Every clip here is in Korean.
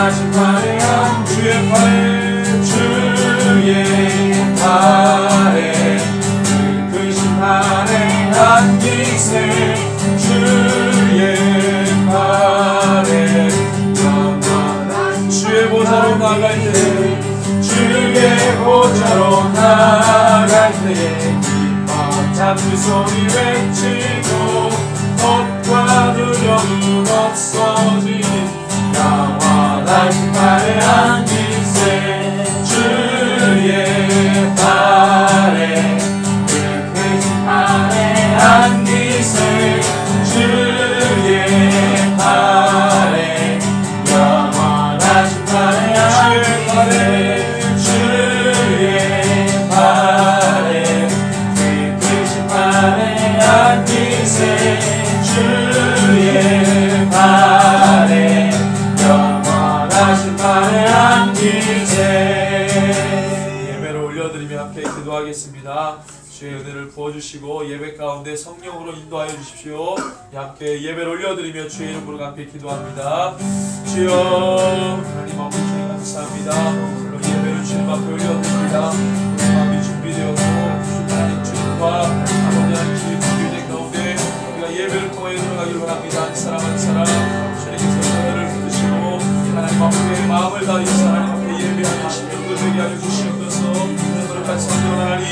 영원하신 팔에 안 주의 팔에 주의 팔에 그 크신 팔에 안기세 주의 팔에 영원한 주의 보좌로 나갈 때 주의 보좌로 나갈 때 기뻐 잡는 소리 외치고 겁과 두려움 없어지니 영원하신 팔에 안기세 주의 팔에 그 크신 팔에 안기세 주의 팔에 영원하신 팔에 안기세 주의 팔에 그 크신 팔에 안기세 주의 팔에 영원하신 팔에 안기세. 예배를 올려드리며 함께 기도하겠습니다. 주의 은혜를 부어주시고 예배 가운데 성령으로 인도하여 주십시오. 함께 예배를 올려드리며 주의 이름으로 함께 기도합니다. 주여 하나님 아버지 주님 감사합니다. 오늘 예배를 주님 앞에 올려드립니다. 우리 마음이 준비되었고 하나님 주님과 아버지 하나님 주님 준비된 가운데 우리가 예배를 통해 들어가기를 바랍니다. 한 사람 한 사람 주님께서 은혜를 붙드시고 하나님 앞에 마음을 다해서 하나님 앞에 예배하는 심령도 되게 하여 주시옵소서. 거룩한 성령 하나님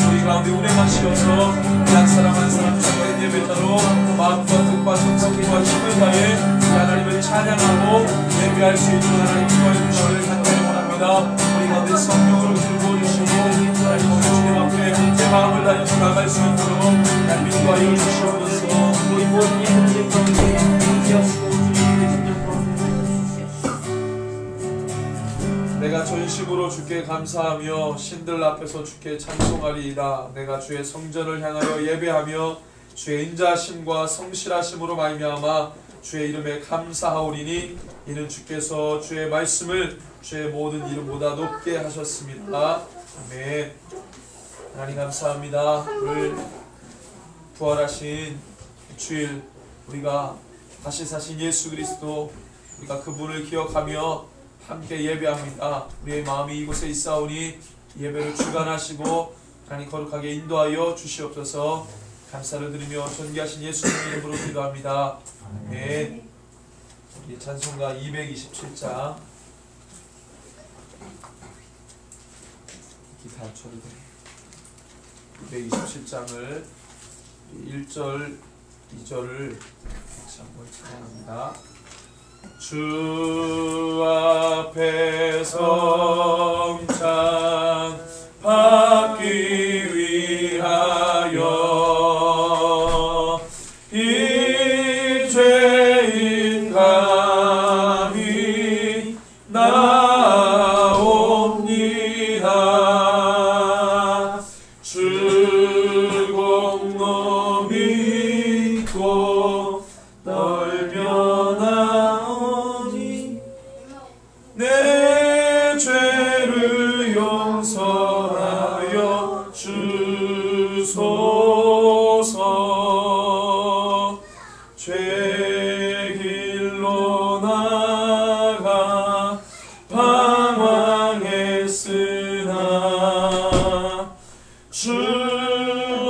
우리 가운데 운행하시어서 한 사람 한 사람 주의 예배자로 마음과 뜻과 정성과 힘을 다해 하나님을 찬양하고 예배할 수 있는 하나님 기도해 주시기를 간절히 원합니다. 우리 가운데 성령으로 부어주시고 하나님 우리 주님 앞에 내 마음을 다해서 나갈 수 있도록 하나님 인도하여 주시옵소서. 우리 모든 예배들 가운데 함께하시고 내가 전심으로 주께 감사하며 신들 앞에서 주께 찬송하리이다. 내가 주의 성전을 향하여 예배하며 주의 인자하심과 성실하심으로 말미암아 주의 이름에 감사하오리니 이는 주께서 주의 말씀을 주의 모든 이름보다 높게 하셨습니다. 아멘. 하나님 감사합니다. 오늘 부활하신 주일 우리가 다시 사신 예수 그리스도 우리가 그분을 기억하며 함께 예배합니다. 우리의 마음이 이곳에 있사오니 예배를 주관하시고 하나님 거룩하게 인도하여 주시옵소서. 감사를 드리며 존귀하신 예수님 이름으로 기도합니다. 아멘. 우리 찬송가 227장 기타 처리돼 227장을 1절 2절을 같이 한번 찬양합니다. 주 앞에 성찬 받기 위하여 이 죄인 감히 나옵니다. 주 공로 믿고 떨며 나오니 내 죄를 용서하여 주소서. 죄 길로 나가 방황했으나 주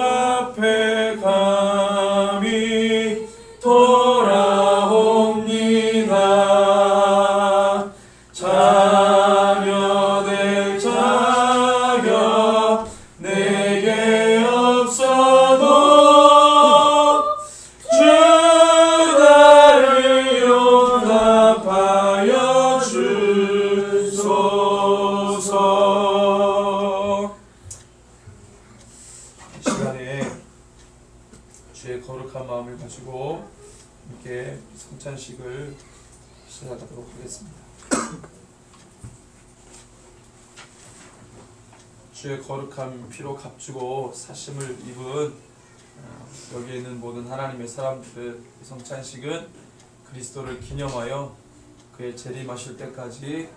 앞에 감히 돌아옵니다. 자녀될 자격 내게 없어도 주 나를 용납하여 주소서. 이 시간에 주의 거룩한 마음을 가지고 함께 성찬식을 시작하도록 하겠습니다. 주의 거룩한 피로 값주고 사심을 입은 여기에 있는 모든 하나님의 사람들의 성찬식은 그리스도를 기념하여 그의 재림하실 때까지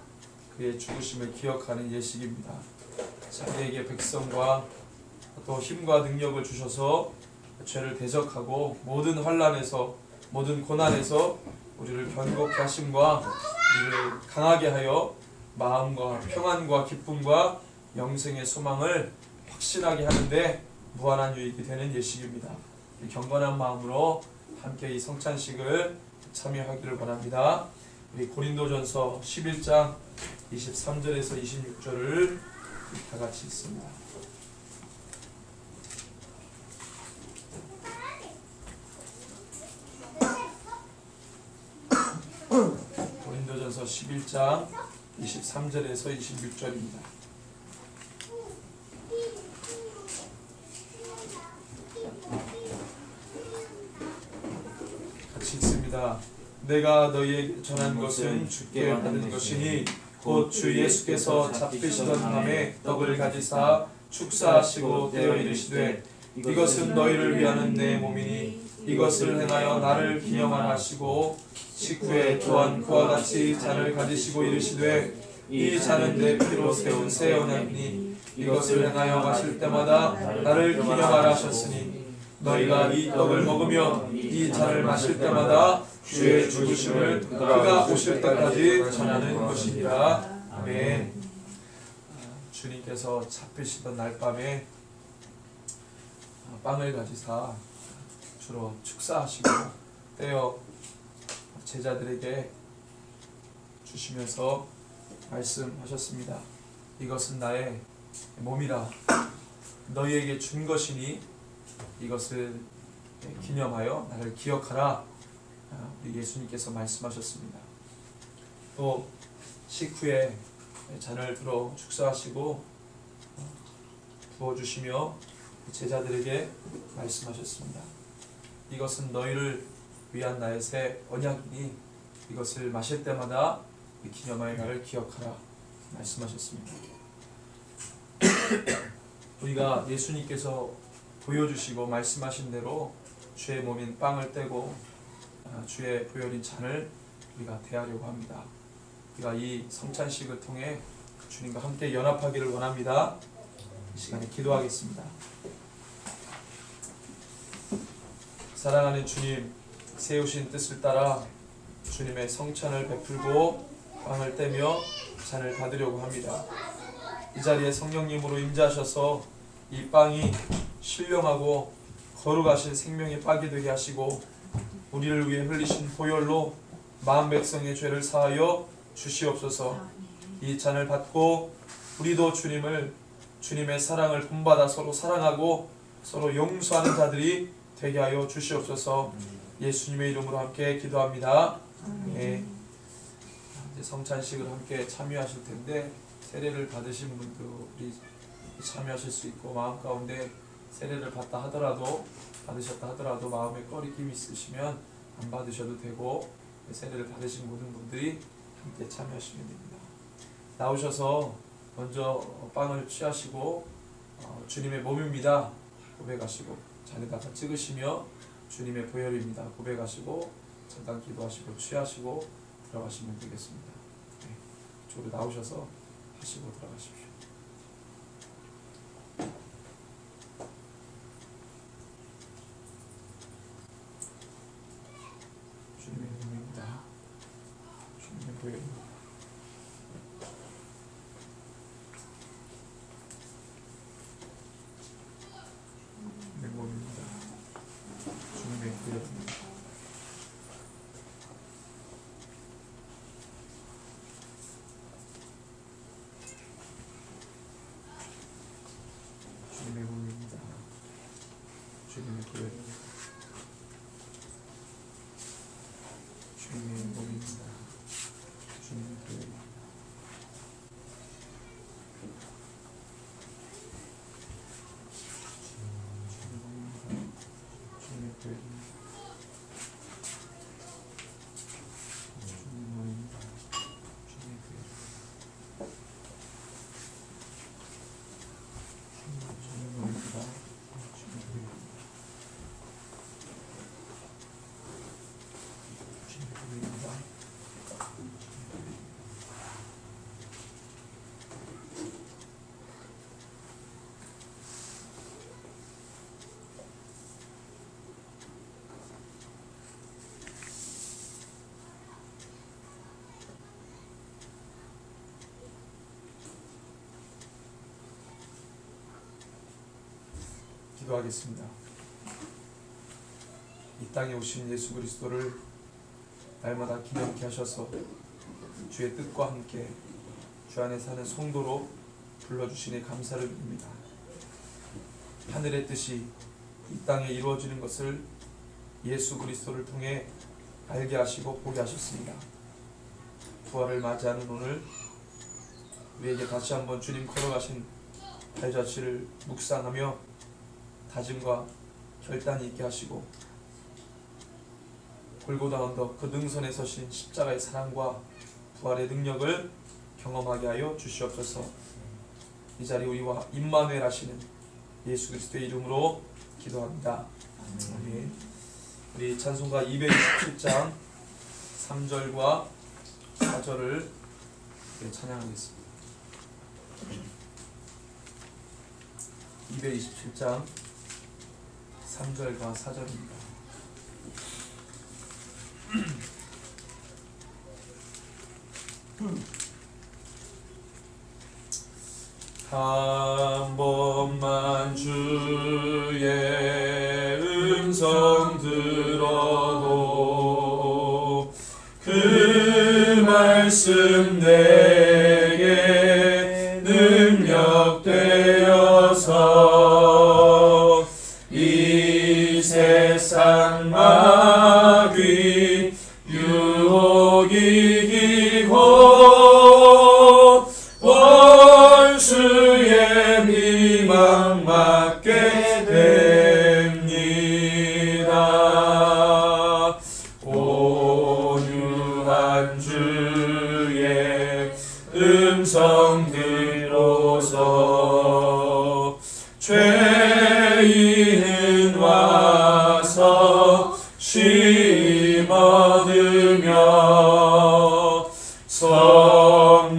그의 죽으심을 기억하는 예식입니다. 자기에게 백성과 또 힘과 능력을 주셔서 죄를 대적하고 모든 환난에서 모든 고난에서 우리를 변곡케 하심과 이를 강하게 하여 마음과 평안과 기쁨과 영생의 소망을 확신하게 하는데 무한한 유익이 되는 예식입니다. 이 경건한 마음으로 함께 이 성찬식을 참여하기를 바랍니다. 우리 고린도전서 11장 23절에서 26절을 다 같이 읽습니다. 고린도전서 11장 23절에서 26절입니다. 같이 읽습니다. 내가 너희에게 전한 것은 주께 받은 것이니 곧 주 예수께서 잡히시던 밤에 떡을 가지사 축사하시고 떼어 이르시되 이것은 너희를 위하는 내 몸이니 이것을 행하여 나를 기념하라 하시고 식후에 또한 그와 같이 잔을 가지시고 이르시되 이 잔은 내 피로 세운 새 언약이니 이것을 행하여 마실 때마다 나를 기념하라 하셨으니 너희가 이 떡을 먹으며 이 잔을 마실 때마다 주의 죽으심을 그가 오실 때까지 전하는 것이니라. 아멘. 주님께서 잡히시던 날 밤에 빵을 가지사 주로 축사하시고 떼어 제자들에게 주시면서 말씀하셨습니다. 이것은 나의 몸이라 너희에게 준 것이니 이것을 기념하여 나를 기억하라. 우리 예수님께서 말씀하셨습니다. 또 식후에 잔을 들어 축사하시고 부어주시며 제자들에게 말씀하셨습니다. 이것은 너희를 위한 나의 새 언약이니 이것을 마실 때마다 기념하여 나를 기억하라 말씀하셨습니다. 우리가 예수님께서 보여주시고 말씀하신 대로 주의 몸인 빵을 떼고 주의 보혈인 잔을 우리가 대하려고 합니다. 우리가 이 성찬식을 통해 주님과 함께 연합하기를 원합니다. 이 시간에 기도하겠습니다. 사랑하는 주님, 세우신 뜻을 따라 주님의 성찬을 베풀고 빵을 떼며 잔을 받으려고 합니다. 이 자리에 성령님으로 임재하셔서 이 빵이 신령하고 거룩하신 생명의 빵이 되게 하시고 우리를 위해 흘리신 보혈로 마음 백성의 죄를 사하여 주시옵소서. 이 잔을 받고 우리도 주님의 사랑을 본받아 서로 사랑하고 서로 용서하는 자들이 되게 하여 주시옵소서. 예수님의 이름으로 함께 기도합니다. 네. 이제 성찬식을 함께 참여하실 텐데 세례를 받으신 분들이 참여하실 수 있고 마음 가운데 세례를 받다 하더라도 받으셨다 하더라도 마음에 꺼리낌이 있으시면 안 받으셔도 되고 세례를 받으신 모든 분들이 함께 참여하시면 됩니다. 나오셔서 먼저 빵을 취하시고 주님의 몸입니다 고백하시고 잔에다가 찍으시며 주님의 보혈입니다 고백하시고 잠깐 기도하시고 취하시고 들어가시면 되겠습니다. 네, 이쪽으로 나오셔서 하시고 들어가십시오. 주님의 몸입니다. 주님의 보혈입니다. 내 몸입니다. 주님의 보혈입니다. 주님의 몸입니다. 주님의 보혈입니다. 주님의 몸입니다. 주님의 기도하겠습니다. 이 땅에 오신 예수 그리스도를 날마다 기념케 하셔서 주의 뜻과 함께 주 안에 사는 성도로 불러주시니 감사를 드립니다. 하늘의 뜻이 이 땅에 이루어지는 것을 예수 그리스도를 통해 알게 하시고 보게 하셨습니다. 부활을 맞이하는 오늘 우리에게 다시 한번 주님 걸어가신 발자취를 묵상하며 다짐과 결단이 있게 하시고 골고다 언덕 그 능선에 서신 십자가의 사랑과 부활의 능력을 경험하게 하여 주시옵소서. 이 자리 우리와 임마누엘 하시는 예수 그리스도의 이름으로 기도합니다. 아멘. 우리 찬송가 227장 3절과 4절을 찬양하겠습니다. 227장 3절과 4절입니다. 한 번만 주의 음성 들어도 그 말씀 내게 능력 되어서 이 세상 마귀 유혹 이기고 원수의 비방 맞게 됩니다. 온유한 주의 음성 들어서 죄인은 와서 쉼 얻으며 성도들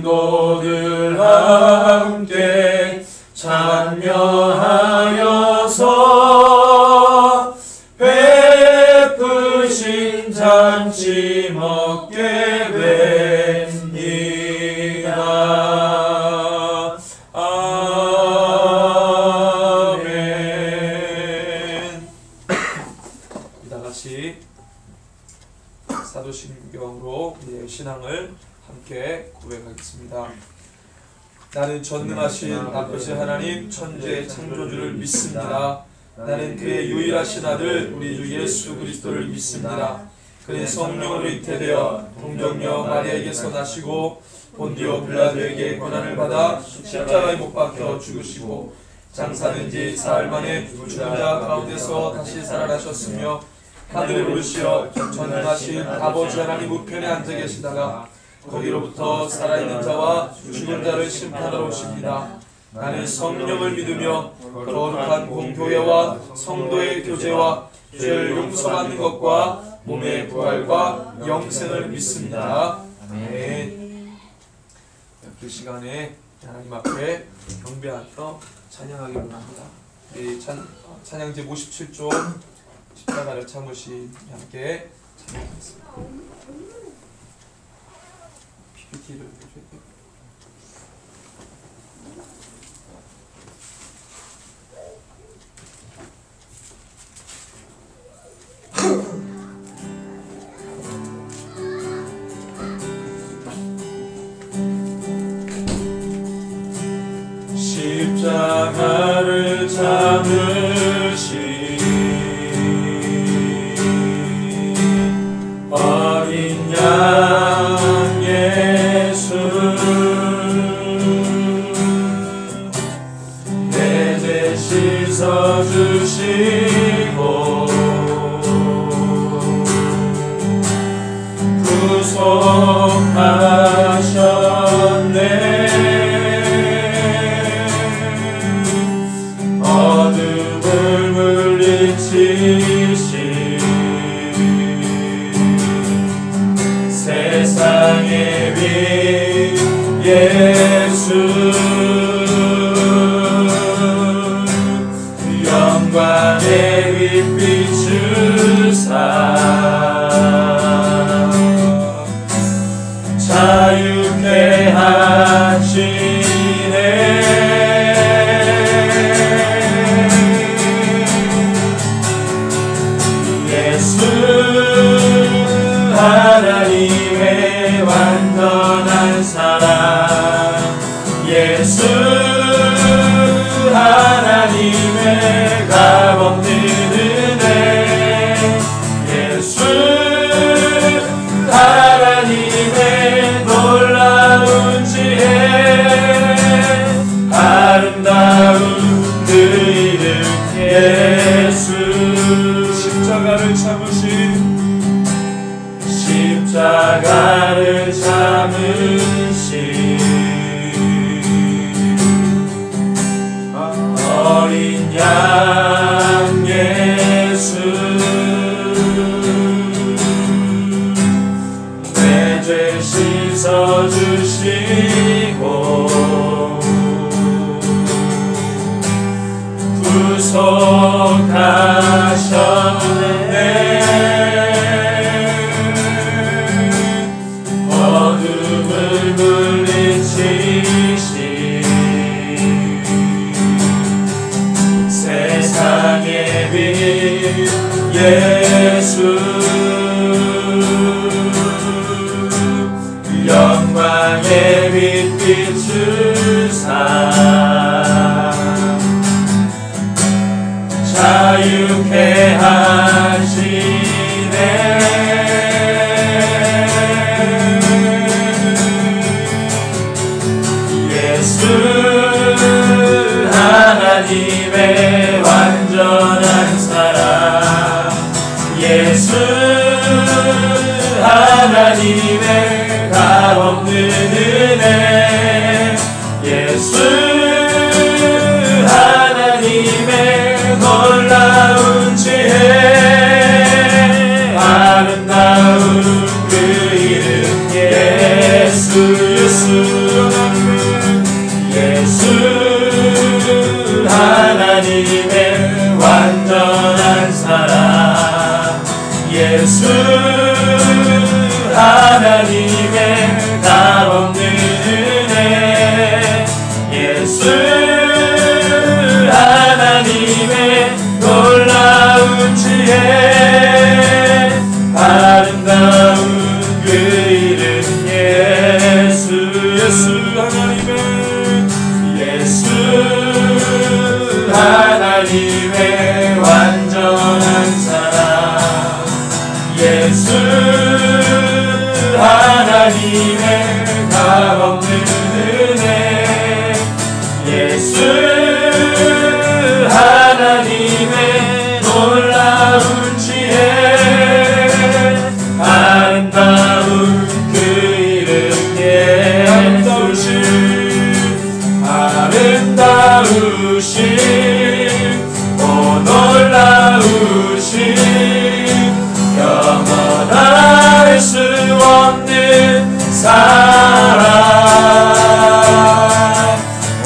함께 참여하여서 베푸신 잔치 먹게 됩니다. 아멘. 다같이 사도신경으로 우리의 신앙을 함께 고백하겠습니다. 나는 전능하신 아버지 하나님 천재 창조주를 믿습니다. 나는 그의 유일하신 아들 우리 주 예수 그리스도를 믿습니다. 그는 성령으로 잉태되어 동정녀 마리아에게서 나시고 본디오 빌라도에게 고난을 받아 십자가에 못 박혀 죽으시고 장사된 지 사흘 만에 죽은 자 가운데서 다시 살아나셨으며 하늘에 오르시어 전능하신 아버지 하나님 우편에 앉아 계시다가 거기로부터 살아있는 자와 죽은 자를 심판하러 오십니다. 나는 성령을 믿으며 거룩한 공교회와 성도의 교제와 죄를 용서받는 것과 몸의 부활과 영생을 믿습니다. 아멘. 그 시간에 하나님 앞에 경배하며 찬양하기 원합니다. 찬양제 57조 십자가를 참으신 함께 찬양하겠습니다. PPT를 해줘야 돼요. 십자가를 참으신 어린 양 예수 내 죄 씻어주시고 구속하셨네. 어둠을 물리치신 세상의 빛 예수 영광의 빛 비추사 자유케 하시네. 어린 양 예수 내 죄 씻어주시고 구속하셨네. 어둠을 물리치신 세상의 빛 예수 영광의 빛 비추사 자유케 하시네. 예수 하나님의 완전한 사랑 예수 하나님의 값없는 은혜 예수 하나님의 놀라운 지혜 아름다운 그 이름 예수 하나님의 완전한 사랑 예수 하나님의 값없는 은혜 예수 하나님의 놀라운 지혜 아름다운 그 이름 예수 하나님의 완전한 사랑 예수 하나님의 값없는 은혜 예수 하나님의 놀라운 지혜 아름다운 그 이름 아름다우신 오 놀라우신 영원할 수 없는 사랑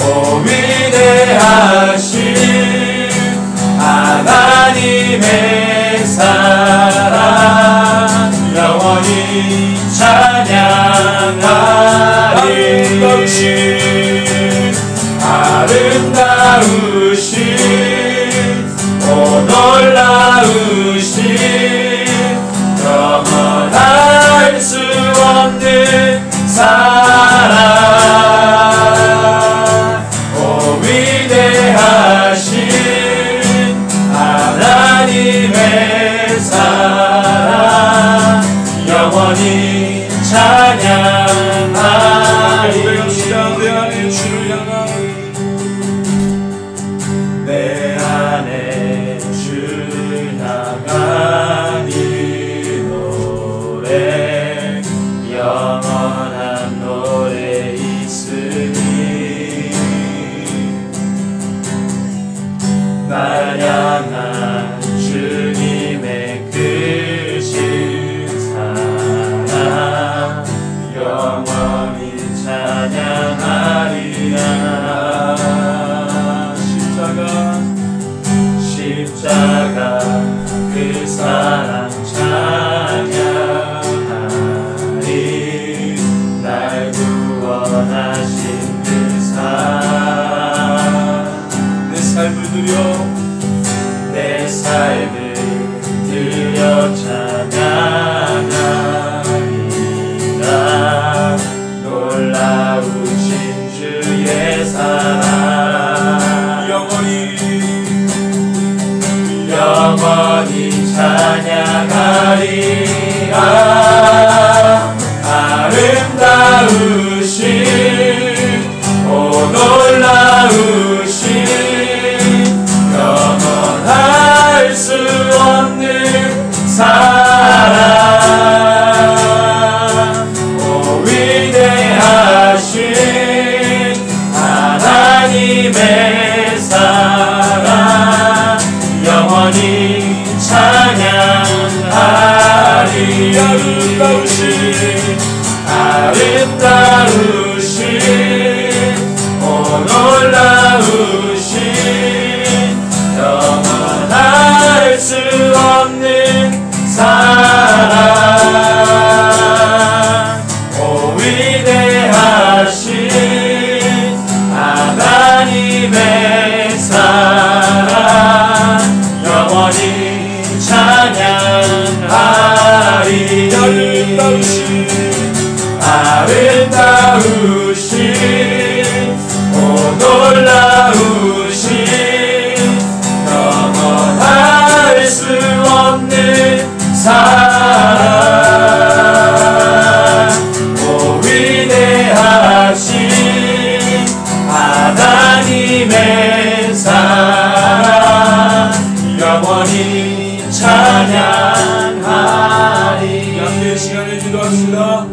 오 위대하신 하나님의 사랑 영원히 찬양하리 아름다우신 오 놀라우신 영원할 수 없는 사랑 오 위대하신 하나님의 사랑 영원히 찬양하리 내 안에 주를 향한 이 노래 영원한 노래 있으니 날 향한 주님의 크신 사랑 영원히 찬양하리라 십자가 그 사랑 찬양하리 날 구원하신 그 사랑 내 삶을 드려 찬양하리라 놀라우신 주의 사랑 영원히 찬양하리라 아름다우신 오 놀라우신 영원할 수 없는 사랑 오 위대한 내 사랑 영원히 찬양하리. 아름다우신 오 놀라우신 영원할 수 없는 사랑. 오 위대하신 하나님의 사랑 영원히 찬양하리. 아름다우신 오 놀라우신 영원할 수 없는 사랑. 오 위대하신 하나님의 사랑 영원히 찬양하리. 양의 시간에 기도합시다.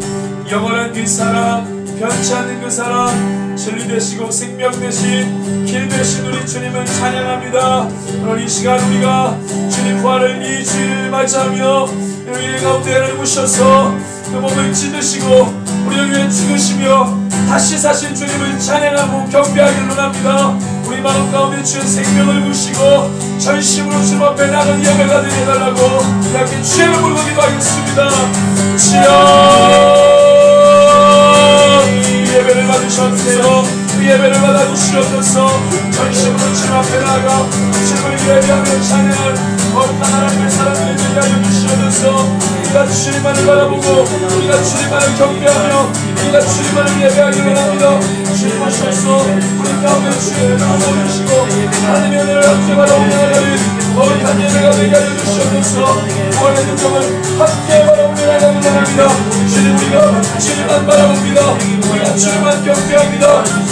영원한 그 사랑, 변치 않는 그 사랑, 진리 되시고 생명 되신 길 되신 우리 주님을 찬양합니다. 오늘 이 시간 우리가 주님 부활을 이 주일을 맞이하며 우리 가운데 하나님 오셔서 그 몸을 찢으시고 우리를 위해 죽으시며 다시 사신 주님을 찬양하고 경배하기를 원합니다. 우리 마음 가운데 주의 생명을 부시고 전심으로 주님 앞에 나가는 예배가 되게 해달라고 이렇게 주의 이름으로 기도하겠습니다. 주여 예배를 받으셔주세요. 그 예배를 받아주시옵소서. 전심으로 주님 앞에 나가 주님을 예배하며 찬양할 거룩한 하나님의 사랑을 예배하여 주시옵소서. 우리가 주님만을 바라보고 우리가 주님만을 경배하며 우리가 주님만을 예배하기를 원합니다. 주님 오셔서 우리 가운데 주의 은혜를 보여주시고 하나님의 은혜를 함께 바라보는 거룩한 예배가 되게 하여 주시옵소서. 구원의 능력을 함께 바라보는 원합니다. 주님 우리가 주님만 바라봅니다. 우리가 주님만 경배합니다.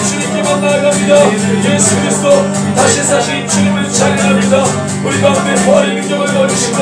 주님께만 나아갑니다. 예수 그리스도 다시 사신 주님을 찬양합니다. 우리 가운데 부활의 능력을 거두시고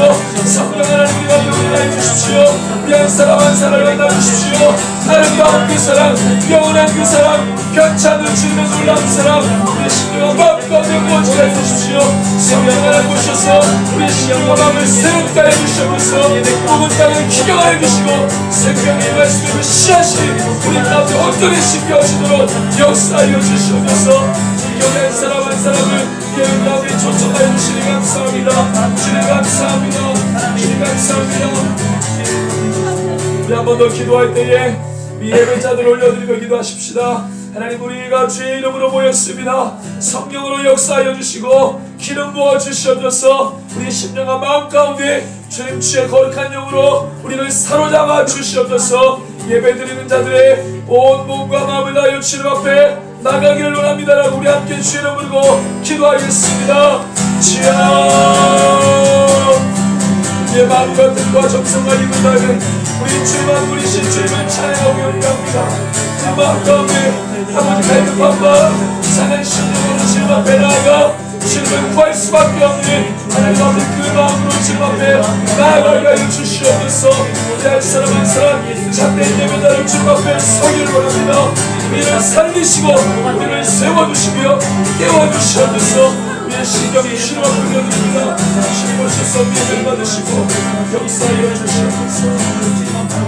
성령 하나님 우리 가운데 운행해 주십시오. 우리 한 사람 한 사람을 만나주십시오. 아름다운 그 사랑, 영원한 그 사랑, 변치 않는 주님의 놀라운 사랑 우리 심령과 마음 가운데 부어지게 해주십시오. 성령 하나님 오셔서 우리 심령과 마음을 새롭게 해주시옵소서. 묵은 땅을 기경하여 주시고 생명의 말씀을 씨앗이 우리 가운데 온전히 심겨지도록 역사하여 주시옵소서. 기경의 사람 한 사람을 예배 가운데 초청하여 주시니 감사합니다. 주님 감사합니다. 주님 감사합니다. 우리 한 번 더 기도할 때에 이 예배자들 올려드리며 기도하십시다. 하나님 우리가 주의 이름으로 모였습니다. 성령으로 역사하여 주시고 기름 부어 주시옵소서. 우리 심령과 마음 가운데 주님 주의 거룩한 영으로 우리를 사로잡아 주시옵소서. 예배드리는 자들의 온 몸과 마음을 다하여 주님 앞에 나가기를 원합니다라고 우리 함께 주의 이름 부르고 기도하겠습니다. 주여 내 마음과 뜻과 정성과 힘을 다해 우리 주님만 부리신 주님을 찬양하고 연기합니다. 내 마음 가운데 아버지 갈급한 마음 상한 심령으로 주님 앞에 나아가 주님을 구할 수밖에 없는 하나님 아버지 그 마음으로 주님 앞에 나아가게 하여 주시옵소서. 우리 한 사람 한 사람 참된 예배자를 주님 앞에 서기를 원합니다. 우리를 살리시고 우리를 세워주시며 깨워주시옵소서. 우리의 신경이 주님 앞에 올려드립니다. 주님 오셔서 예배를 받으시고 역사하여 주시옵소서.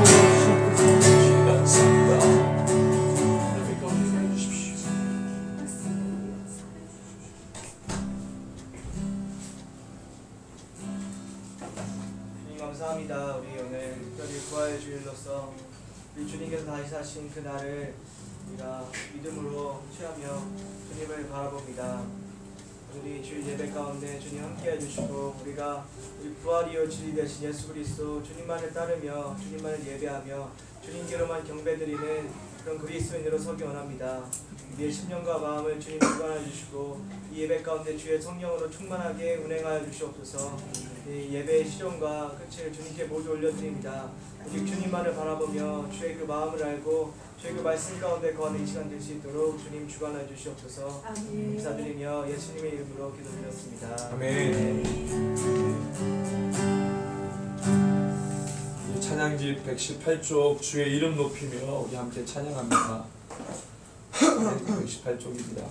감사합니다. 우리 오늘 특별히 부활의 주일로서 우리 주님께서 다시 사신 그 날을 우리가 믿음으로 취하며 주님을 바라봅니다. 우리 주일 예배 가운데 주님 함께 해주시고 우리가 우리 부활이요 진리 되신 예수 그리스도 주님만을 따르며 주님만을 예배하며 주님께로만 경배드리는 그런 그리스도인으로 서기 원합니다. 우리의 심령과 마음을 주님 주관하여 주시고 이 예배 가운데 주의 성령으로 충만하게 운행하여 주시옵소서. 이 예배의 시종과 끝을 주님께 모두 올려드립니다. 오직 주님만을 바라보며 주의 그 마음을 알고 주의 그 말씀 가운데 거하는 이 시간 될 수 있도록 주님 주관하여 주시옵소서. 감사드리며 예수님의 이름으로 기도드렸습니다. 아멘. 찬양집 118쪽 주의 이름 높이며 우리 함께 찬양합니다. 118쪽입니다.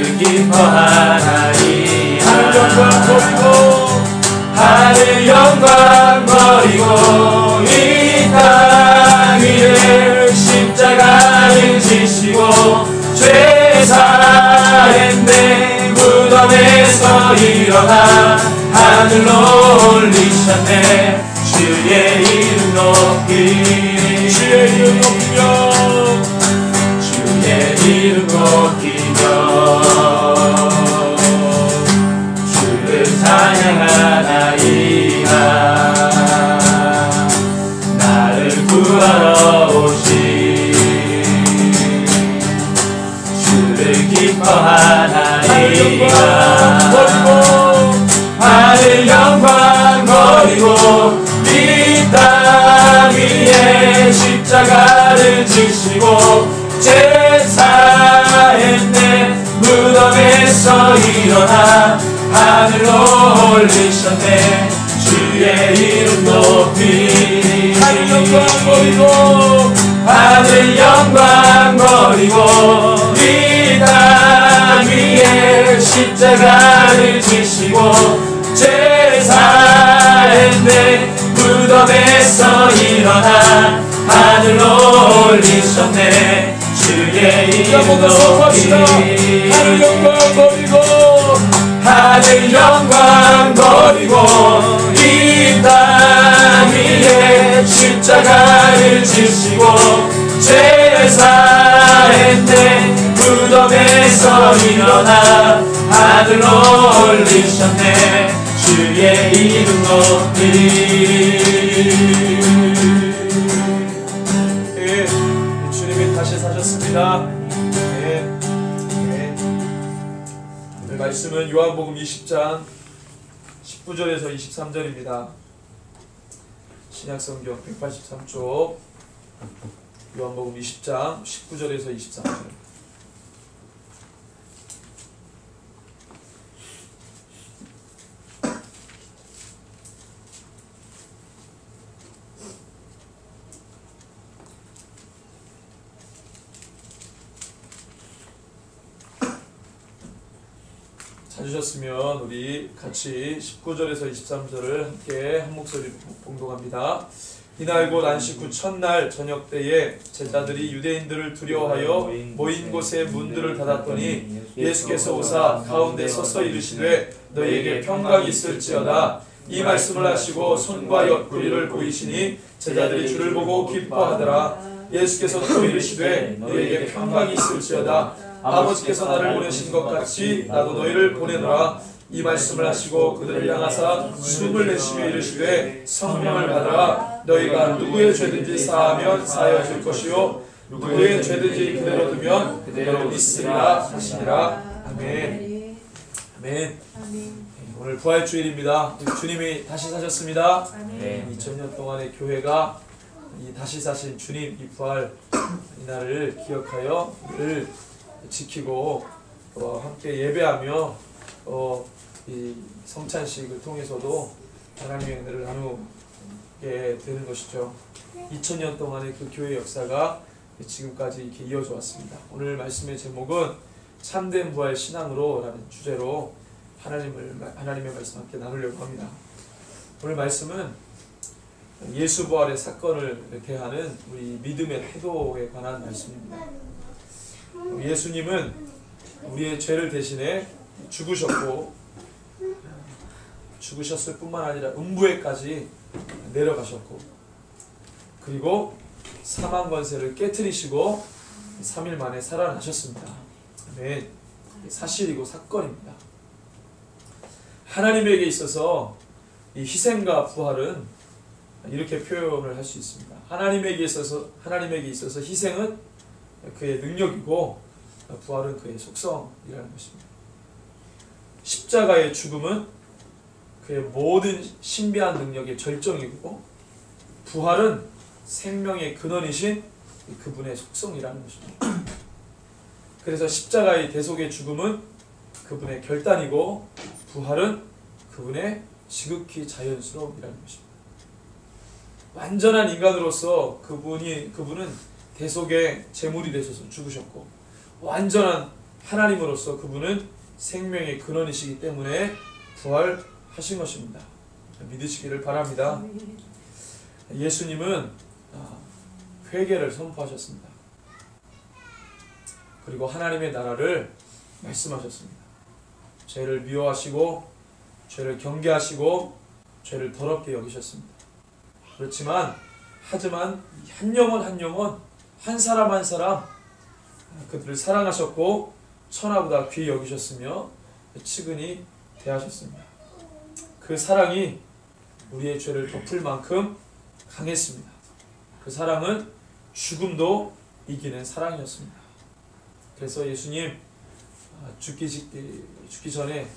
주를 기뻐하나이다. 하늘 영광 버리고 하늘 영광 버리고 이 땅 위에 십자가를 지시고 죄 사했네. 무덤에서 일어나 하늘로 올리셨네. 주의 이름 높이 주의 이름 높이며 주의 이름 높이며 주를 찬양하나이다. 나를 구하러 오신 주를 기뻐하나이다. 하늘 영광 버리고 이 땅 위에 십자가를 지시고 죄 사했네. 무덤에서 일어나 하늘로 올리셨네. 주의 이름 높이 하늘 영광 버리고 하늘 영광 버리고 이 땅 위에 십자가를 지시고 죄 사했네. 무덤에서 일어나 하늘로 올리셨네. 주의 이름 높이 하늘 영광 버리고 하늘 영광 버리고 이 땅 위에 십자가를 지시고 죄 사했네. 무덤에서 일어나 하늘로 올리셨네. 주의 이름 높이. 예, 주님이 다시 사셨습니다. 예, 예. 오늘 말씀은 요한복음 20장 19절에서 23절입니다. 신약성경 183쪽 요한복음 20장 19절에서 23절. 찾으셨으면 우리 같이 19절에서 23절을 함께 한 목소리로 봉독합니다. 이날 곧 안식 후 첫날 저녁 때에 제자들이 유대인들을 두려워하여 모인 곳에 문들을 닫았더니 예수께서 오사 가운데 서서 이르시되 너희에게 평강이 있을지어다. 이 말씀을 하시고 손과 옆구리를 보이시니 제자들이 주를 보고 기뻐하더라. 예수께서 또 이르시되 너희에게 평강이 있을지어다. 아버지께서 나를 보내신 것 같이 나도 너희를 보내노라. 이 말씀을 하시고 그들을 향하사 숨을 내쉬며 이르시되 성령을 받으라. 너희가 누구의 죄든지 사하면 사하여질 것이요 누구의 죄든지 그대로 두면 그대로 있으리라 하시니라. 아멘. 아멘. 오늘 부활주일입니다. 주님이 다시 사셨습니다. 2000년 동안의 교회가 이 다시 사신 주님 이 부활 이날을 기억하여 늘 지키고 함께 예배하며 이 성찬식을 통해서도 하나님의 은혜를 나누게 되는 것이죠. 2000년 동안의 그 교회 역사가 지금까지 이렇게 이어져 왔습니다. 오늘 말씀의 제목은 참된 부활 신앙으로 라는 주제로 하나님의 말씀 함께 나누려고 합니다. 오늘 말씀은 예수 부활의 사건을 대하는 우리 믿음의 태도에 관한 말씀입니다. 예수님은 우리의 죄를 대신해 죽으셨을 뿐만 아니라 음부에까지 내려가셨고, 그리고 사망 권세를 깨트리시고 3일 만에 살아나셨습니다. 아멘. 사실이고 사건입니다. 하나님에게 있어서 이 희생과 부활은 이렇게 표현을 할 수 있습니다. 하나님에게 있어서 희생은 그의 능력이고 부활은 그의 속성이라는 것입니다. 십자가의 죽음은 그의 모든 신비한 능력의 절정이고, 부활은 생명의 근원이신 그분의 속성이라는 것입니다. 그래서 십자가의 대속의 죽음은 그분의 결단이고, 부활은 그분의 지극히 자연스러움이라는 것입니다. 완전한 인간으로서 그분은 대속의 제물이 되셔서 죽으셨고, 완전한 하나님으로서 그분은 생명의 근원이시기 때문에 부활하신 것입니다. 믿으시기를 바랍니다. 예수님은 회개를 선포하셨습니다. 그리고 하나님의 나라를 말씀하셨습니다. 죄를 미워하시고 죄를 경계하시고 죄를 더럽게 여기셨습니다. 하지만 한 영혼 한 영혼, 한 사람 한 사람 그들을 사랑하셨고 천하보다 귀히 여기셨으며 측은히 대하셨습니다. 그 사랑이 우리의 죄를 덮을 만큼 강했습니다. 그 사랑은 죽음도 이기는 사랑이었습니다. 그래서 예수님 죽기 전에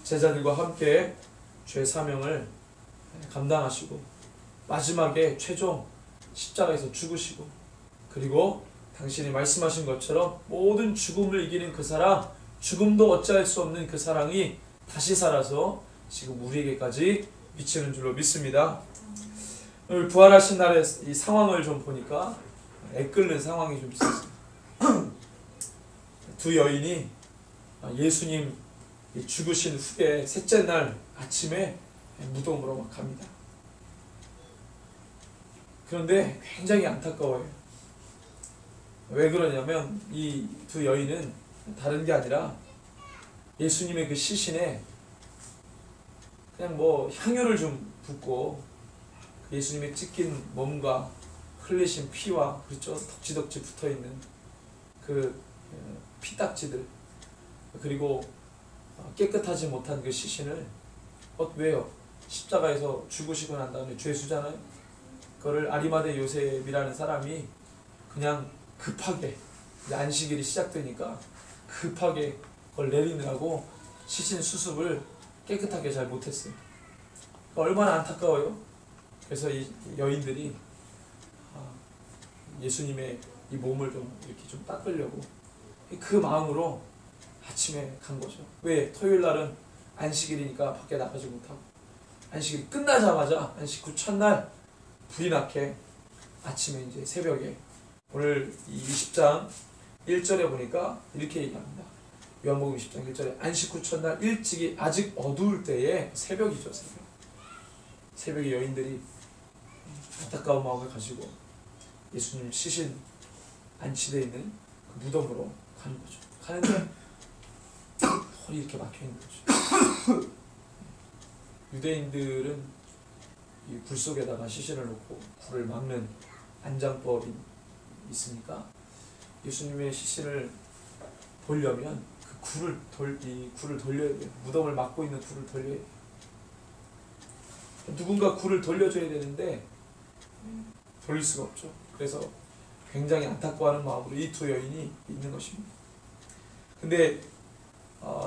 제자들과 함께 죄 사명을 감당하시고 마지막에 최종 십자가에서 죽으시고, 그리고 당신이 말씀하신 것처럼 모든 죽음을 이기는 그 사랑, 죽음도 어찌할 수 없는 그 사랑이 다시 살아서 지금 우리에게까지 미치는 줄로 믿습니다. 오늘 부활하신 날의 이 상황을 좀 보니까 애끓는 상황이 좀 있었어요. 두 여인이 예수님 죽으신 후에 셋째 날 아침에 무덤으로 막 갑니다. 그런데 굉장히 안타까워요. 왜 그러냐면 이 두 여인은 다른 게 아니라 예수님의 그 시신에 그냥 향유를 좀 붓고 예수님의 찢긴 몸과 흘리신 피와, 그렇죠, 덕지덕지 붙어있는 그 피딱지들, 그리고 깨끗하지 못한 그 시신을 왜요? 십자가에서 죽으시고 난 다음에 죄수잖아요. 그거를 아리마대 요셉이라는 사람이 그냥 급하게, 안식일이 시작되니까 급하게 그걸 내리느라고 시신 수습을 깨끗하게 잘 못했어요. 얼마나 안타까워요. 그래서 이 여인들이 예수님의 이 몸을 이렇게 좀 닦으려고 그 마음으로 아침에 간 거죠. 왜? 토요일 날은 안식일이니까 밖에 나가지 못하고, 안식일이 끝나자마자 안식 후 첫날 불이 나게 아침에 이제 새벽에, 오늘 이 20장 1절에 보니까 이렇게 얘기합니다. 요한복음 20장 1절에 안식 후 첫날 일찍이 아직 어두울 때에, 새벽이죠, 새벽에 여인들이 안타까운 마음을 가지고 예수님 시신 안치되어 있는 그 무덤으로 가는 거죠. 가는데 털이 이렇게 막혀 있는 거죠. 유대인들은 이 불 속에다가 시신을 놓고 불을 막는 안장법이 있으니까 예수님의 시신을 보려면 그 굴을 돌려야 돼요. 무덤을 막고 있는 굴을 돌려야 돼요. 누군가 굴을 돌려줘야 되는데 돌릴 수가 없죠. 그래서 굉장히 안타까워하는 마음으로 이 두 여인이 있는 것입니다. 근데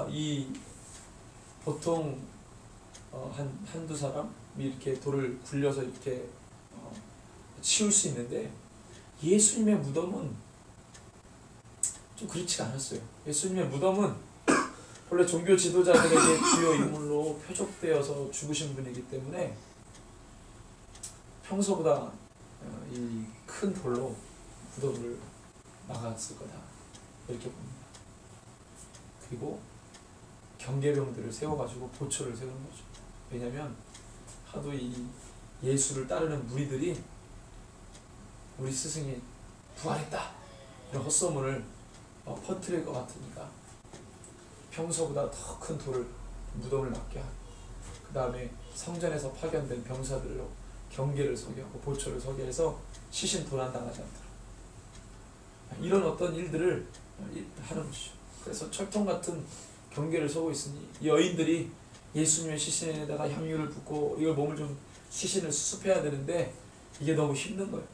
이 보통 한두 사람이 이렇게 돌을 굴려서 이렇게 치울 수 있는데, 예수님의 무덤은 좀 그렇지가 않았어요. 예수님의 무덤은 원래 종교 지도자들에게 주요 인물로 표적되어서 죽으신 분이기 때문에 평소보다 이 큰 돌로 무덤을 막았을 거다, 이렇게 봅니다. 그리고 경계병들을 세워가지고 보초를 세우는 거죠. 왜냐하면 하도 이 예수를 따르는 무리들이 우리 스승이 부활했다 이런 헛소문을 퍼뜨릴 것 같으니까 평소보다 더 큰 돌을 무덤을 막게 하고, 그 다음에 성전에서 파견된 병사들로 경계를 서게 하고 보초를 서게 해서 시신 도난당하지 않도록, 이런 어떤 일들을 하는 것이죠. 그래서 철통 같은 경계를 서고 있으니 여인들이 예수님의 시신에다가 향유를 붓고 이걸 몸을 좀 시신을 수습해야 되는데 이게 너무 힘든 거예요.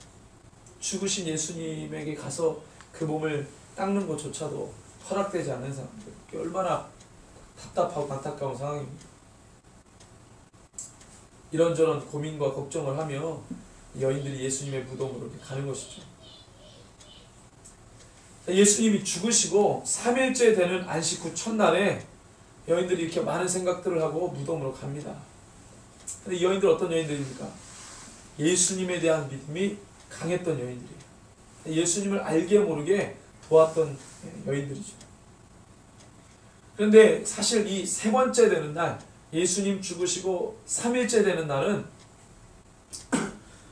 죽으신 예수님에게 가서 그 몸을 닦는 것조차도 허락되지 않는 상황들, 얼마나 답답하고 안타까운 상황입니다. 이런저런 고민과 걱정을 하며 여인들이 예수님의 무덤으로 가는 것이죠. 예수님이 죽으시고 3일째 되는 안식 후 첫날에 여인들이 이렇게 많은 생각들을 하고 무덤으로 갑니다. 근데 이 여인들 어떤 여인들입니까? 예수님에 대한 믿음이 강했던 여인들이에요. 예수님을 알게 모르게 도왔던 여인들이죠. 그런데 사실 이 세 번째 되는 날, 예수님 죽으시고 3일째 되는 날은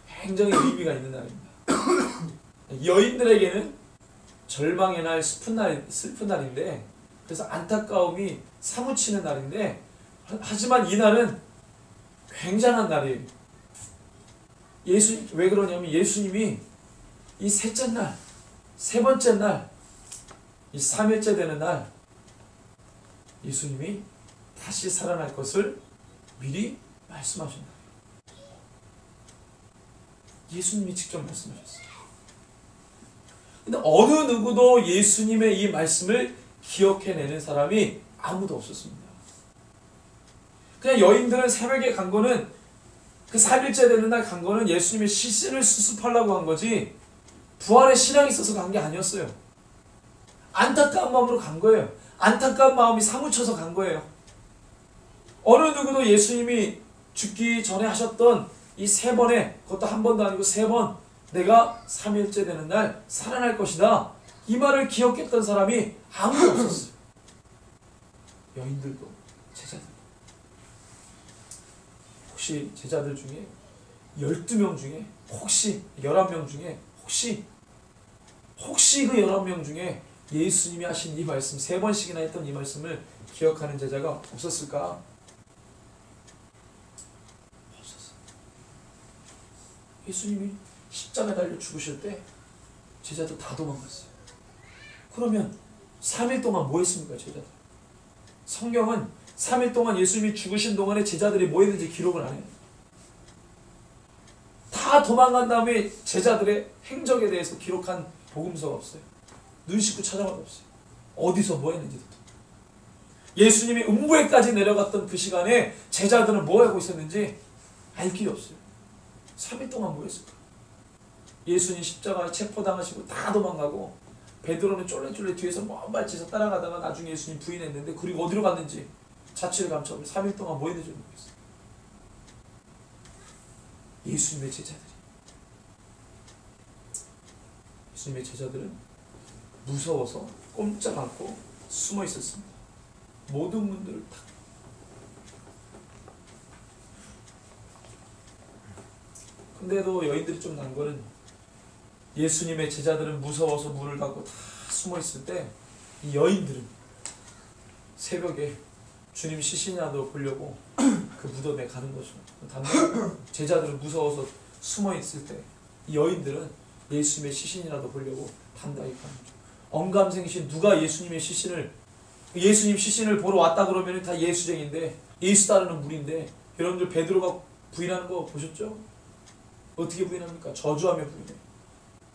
굉장히 의미가 있는 날입니다. 여인들에게는 절망의 날, 슬픈 날인데, 그래서 안타까움이 사무치는 날인데, 하지만 이 날은 굉장한 날이에요. 왜 그러냐면 예수님이 이 셋째 날, 세 번째 날, 이 3일째 되는 날, 예수님이 다시 살아날 것을 미리 말씀하셨다. 예수님이 직접 말씀하셨어요. 근데 어느 누구도 예수님의 이 말씀을 기억해내는 사람이 아무도 없었습니다. 그냥 여인들은 새벽에 간 거는, 그 3일째 되는 날 간 거는 예수님의 시신을 수습하려고 한 거지 부활의 신앙이 있어서 간 게 아니었어요. 안타까운 마음으로 간 거예요. 안타까운 마음이 사무쳐서 간 거예요. 어느 누구도 예수님이 죽기 전에 하셨던 이 3번에, 그것도 한 번도 아니고 3번, 내가 3일째 되는 날 살아날 것이다, 이 말을 기억했던 사람이 아무도 없었어요. 여인들도 제자들. 혹시 제자들 중에 12명 중에, 혹시 11명 중에, 혹시 그 11명 중에 예수님이 하신 이 말씀, 3번씩이나 했던 이 말씀을 기억하는 제자가 없었을까? 없었어요. 예수님이 십자가에 달려 죽으실 때 제자들 다 도망갔어요. 그러면 3일 동안 뭐 했습니까, 제자들? 성경은 3일 동안 예수님이 죽으신 동안에 제자들이 뭐 했는지 기록을 안 해요. 다 도망간 다음에 제자들의 행적에 대해서 기록한 복음서가 없어요. 눈 씻고 찾아봐도 없어요. 어디서 뭐 했는지도. 예수님이 음부에까지 내려갔던 그 시간에 제자들은 뭐 하고 있었는지 알 길이 없어요. 3일 동안 뭐 했을까? 예수님 십자가에 체포당하시고 다 도망가고, 베드로는 쫄래쫄래 뒤에서 먼 발치에서 따라가다가 나중에 예수님 부인했는데, 그리고 어디로 갔는지 자취를 감춰버려. 3일 동안 뭐 했는지 모르겠어요. 예수님의 제자들은 무서워서 꼼짝 않고 숨어 있었습니다. 모든 문들을 다. 근데도 여인들이 좀 난 거는, 예수님의 제자들은 무서워서 문을 닫고 다 숨어 있을 때, 이 여인들은 새벽에 주님 시신이라도 보려고 그 무덤에 가는 거죠. 제자들은 무서워서 숨어 있을 때, 이 여인들은 예수님의 시신이라도 보려고 담당히 가는 거죠. 언감생신, 누가 예수님 시신을 보러 왔다 그러면 다 예수쟁인데, 예수 따르는 무리인데, 여러분들 베드로가 부인하는 거 보셨죠? 어떻게 부인합니까? 저주하며 부인해.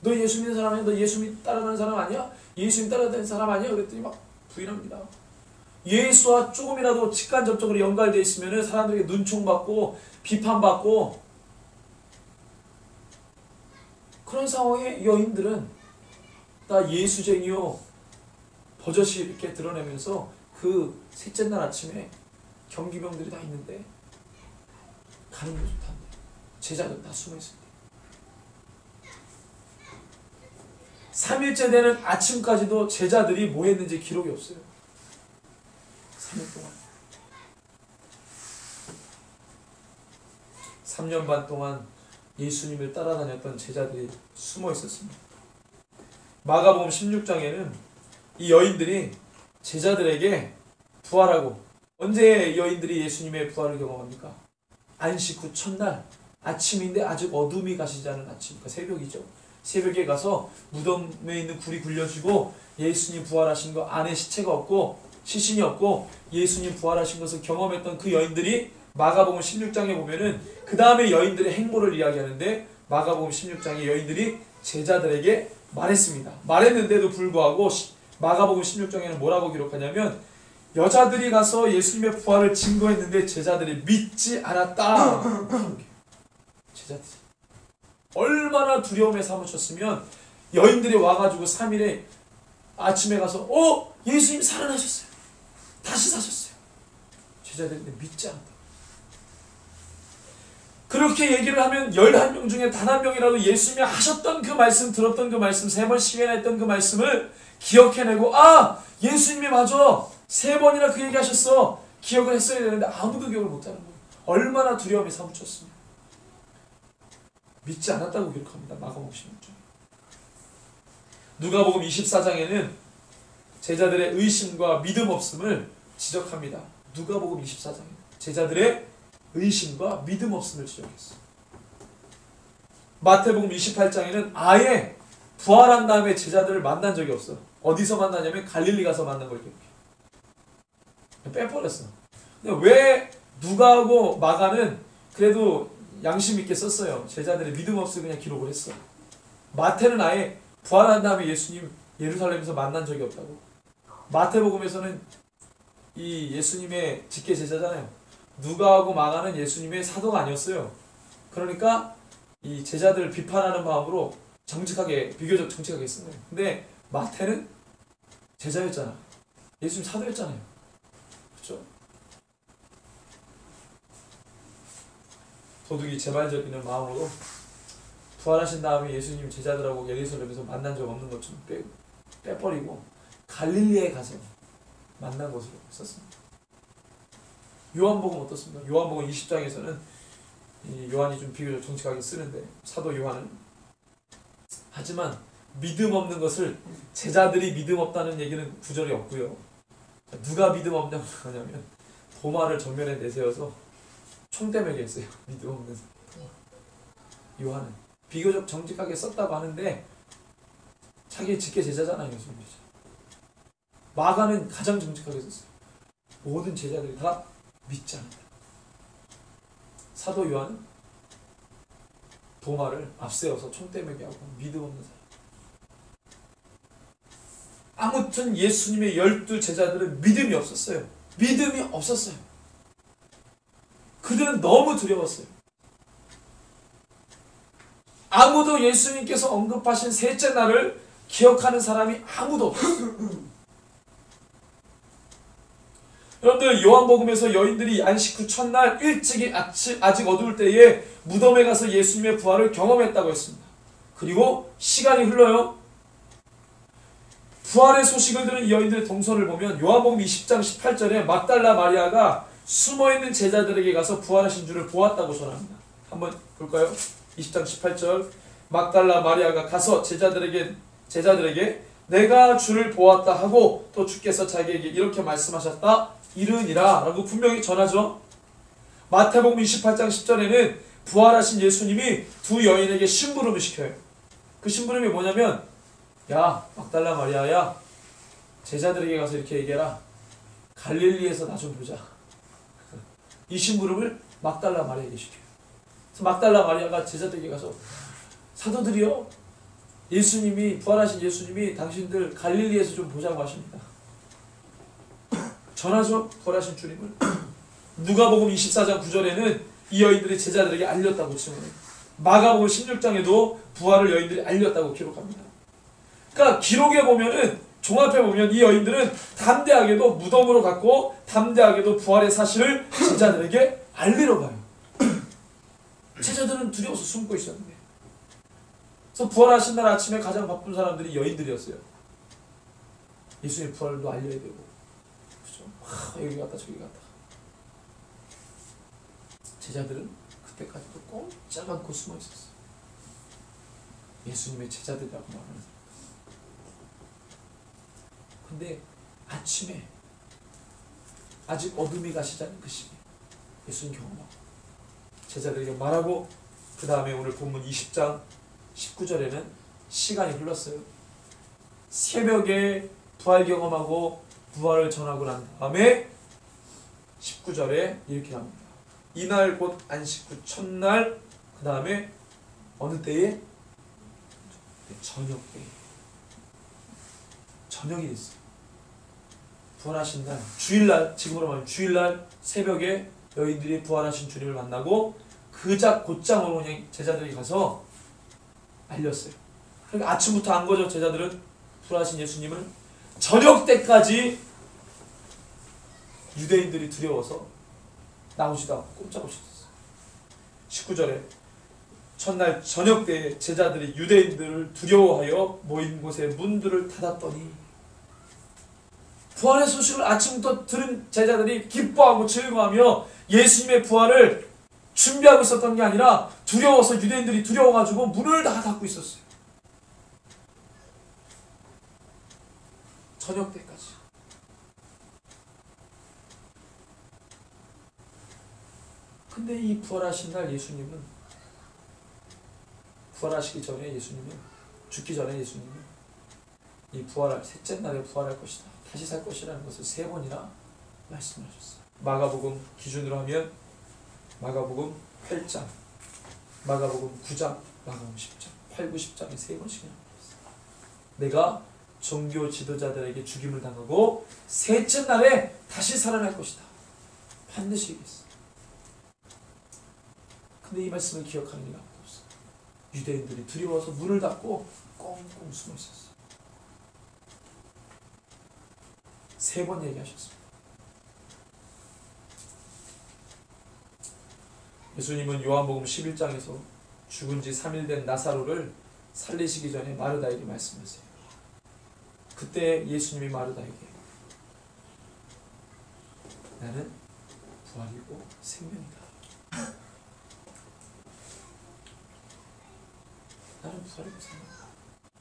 너 예수 믿는 사람 아니야? 너 예수 따라가는 사람 아니야? 예수님 따라다니는 사람 아니야? 그랬더니 막 부인합니다. 예수와 조금이라도 직간접적으로 연관되어 있으면 사람들에게 눈총받고 비판받고, 그런 상황에 여인들은 다 예수쟁이요 버젓이 이렇게 드러내면서, 그 셋째 날 아침에 경기병들이 다 있는데 가는 거죠. 다. 제자들 다 숨어있을 때. 3일째 되는 아침까지도 제자들이 뭐 했는지 기록이 없어요. 3일 동안. 3년 반 동안 예수님을 따라다녔던 제자들이 숨어 있었습니다. 마가복음 16장에는 이 여인들이 제자들에게 부활하고, 언제 여인들이 예수님의 부활을 경험합니까? 안식 후 첫날 아침인데 아직 어둠이 가시지 않은 아침, 그러니까 새벽이죠. 새벽에 가서 무덤에 있는 굴이 굴려지고 예수님 부활하신 거, 안에 시체가 없고 시신이 없고 예수님 부활하신 것을 경험했던 그 여인들이 마가복음 16장에 보면은 그 다음에 여인들의 행보를 이야기하는데, 마가복음 16장에 여인들이 제자들에게 말했습니다. 말했는데도 불구하고 마가복음 16장에는 뭐라고 기록하냐면, 여자들이 가서 예수님의 부활을 증거했는데 제자들이 믿지 않았다. 제자들이 얼마나 두려움에 사무쳤으면, 여인들이 와가지고 3일에 아침에 가서 예수님 살아나셨어요, 다시 사셨어요. 제자들이 믿지 않았다. 그렇게 얘기를 하면 11명 중에 단 한 명이라도 예수님이 하셨던 그 말씀, 들었던 그 말씀, 3번씩이나 했던 그 말씀을 기억해내고, 예수님이 맞아, 3번이나 그 얘기 하셨어. 기억을 했어야 되는데 아무도 기억을 못하는 거예요. 얼마나 두려움이 사무쳤으면. 믿지 않았다고 기록합니다. 마가복음 16장. 누가복음 24장에는 제자들의 의심과 믿음 없음을 지적합니다. 누가복음 24장에 제자들의 의심과 믿음 없음을 지적했어. 마태복음 28장에는 아예 부활한 다음에 제자들을 만난 적이 없어. 어디서 만나냐면 갈릴리 가서 만난 걸 기록해. 빼버렸어. 근데 왜 누가하고 마가는 그래도 양심 있게 썼어요. 제자들의 믿음 없을 그냥 기록을 했어. 마태는 아예 부활한 다음에 예수님 예루살렘에서 만난 적이 없다고. 마태복음에서는 이 예수님의 직계 제자잖아요. 누가하고 마가는 예수님의 사도가 아니었어요. 그러니까 이 제자들을 비판하는 마음으로 정직하게, 비교적 정직하게 쓴 거예요. 근데 마태는 제자였잖아. 예수님 사도였잖아요. 그렇죠? 도둑이 재발적이는 마음으로 부활하신 다음에 예수님 제자들하고 예루살렘에서 만난 적 없는 것처럼 빼버리고 갈릴리에 가서 만난 것으로 썼습니다. 요한복음 어떻습니까? 요한복음 20장에서는 이 요한이 좀 비교적 정직하게 쓰는데 사도 요한은 하지만 믿음 없는 것을 제자들이 믿음 없다는 얘기는 구절이 없고요. 누가 믿음 없냐고 하냐면 도마를 정면에 내세워서 총대매게 했어요. 믿음 없는 요한은 비교적 정직하게 썼다고 하는데 자기 직계 제자잖아요. 예수님 제자. 마가는 가장 정직하게 썼어요. 모든 제자들이 다 믿지 않는다. 사도 요한은 도마를 앞세워서 총대매게 하고 믿음 없는 사람. 아무튼 예수님의 12 제자들은 믿음이 없었어요. 믿음이 없었어요. 그들은 너무 두려웠어요. 아무도 예수님께서 언급하신 셋째 날을 기억하는 사람이 아무도 없어요. 여러분들 요한복음에서 여인들이 안식 후 첫날 일찍이 아직 어두울 때에 무덤에 가서 예수님의 부활을 경험했다고 했습니다. 그리고 시간이 흘러요. 부활의 소식을 들은 이 여인들의 동선을 보면 요한복음 20장 18절에 막달라 마리아가 숨어있는 제자들에게 가서 부활하신 주를 보았다고 전합니다. 한번 볼까요? 20장 18절 막달라 마리아가 가서 제자들에게 내가 주를 보았다 하고 또 주께서 자기에게 이렇게 말씀하셨다 이르니라 라고 분명히 전하죠. 마태복음 28장 10절에는 부활하신 예수님이 두 여인에게 심부름을 시켜요. 그 심부름이 뭐냐면 야 막달라 마리아야 제자들에게 가서 이렇게 얘기해라. 갈릴리에서 나 좀 보자. 이 심부름을 막달라 마리아에게 시켜요. 그래서 막달라 마리아가 제자들에게 가서 사도들이요 예수님이 부활하신 예수님이 당신들 갈릴리에서 좀 보자고 하십니다. 전하죠. 부활하신 주님을. 누가복음 24장 9절에는 이 여인들이 제자들에게 알렸다고 증언해요. 마가복음 16장에도 부활을 여인들이 알렸다고 기록합니다. 그러니까 기록에 보면은 종합해 보면 이 여인들은 담대하게도 무덤으로 갔고 담대하게도 부활의 사실을 제자들에게 알리러 가요. 제자들은 두려워서 숨고 있었는데 그래서 부활하신 날 아침에 가장 바쁜 사람들이 여인들이었어요. 예수님의 부활도 알려야 되고 그렇죠? 여기 갔다 저기 갔다. 제자들은 그때까지도 꼼짝 않고 숨어 있었어요. 예수님의 제자들이라고 말하는 사람. 근데 아침에 아직 어둠이 가시지 않은 그 시기 예수님 경험하고 제자들에게 말하고 그 다음에 오늘 본문 20장 19절에는 시간이 흘렀어요. 새벽에 부활 경험하고 부활을 전하고 난 다음에 19절에 이렇게 합니다. 이날 곧 안식 후 첫날 그 다음에 어느 때에? 저녁 때에. 저녁이 됐어요. 부활하신 날 주일날 지금으로 말하면 주일날 새벽에 여인들이 부활하신 주님을 만나고 곧장으로 그냥 제자들이 가서 알렸어요. 그러니까 아침부터 안 거죠. 제자들은 부활하신 예수님을 저녁 때까지 유대인들이 두려워서 나오지도 않고 꼼짝없이 있었어요. 19절에 첫날 저녁 때 제자들이 유대인들을 두려워하여 모인 곳에 문들을 닫았더니 부활의 소식을 아침부터 들은 제자들이 기뻐하고 즐거워하며 예수님의 부활을 준비하고 있었던 게 아니라 두려워서, 유대인들이 두려워가지고 문을 다 닫고 있었어요. 저녁 때까지. 근데 이 부활하신 날 예수님은, 부활하시기 전에 예수님은, 죽기 전에 예수님은 이 부활할, 셋째 날에 부활할 것이다, 다시 살 것이라는 것을 3번이나 말씀하셨어요. 마가복음 기준으로 하면 마가복음 8장, 마가복음 9장, 마가복음 10장, 8, 9, 10장에 3번씩이나 말했어요. 내가 종교 지도자들에게 죽임을 당하고 셋째 날에 다시 살아날 것이다. 반드시 얘기했어. 근데 이 말씀을 기억하는 이가 아무도 없어. 유대인들이 두려워서 문을 닫고 꽁꽁 숨어 있었어. 3번 얘기하셨습니다. 예수님은 요한복음 11장에서 죽은 지 3일 된 나사로를 살리시기 전에 마르다에게 말씀하세요. 그때 예수님이 마르다에게 나는 부활이고 생명이다. 나는 부활이고 생명이다.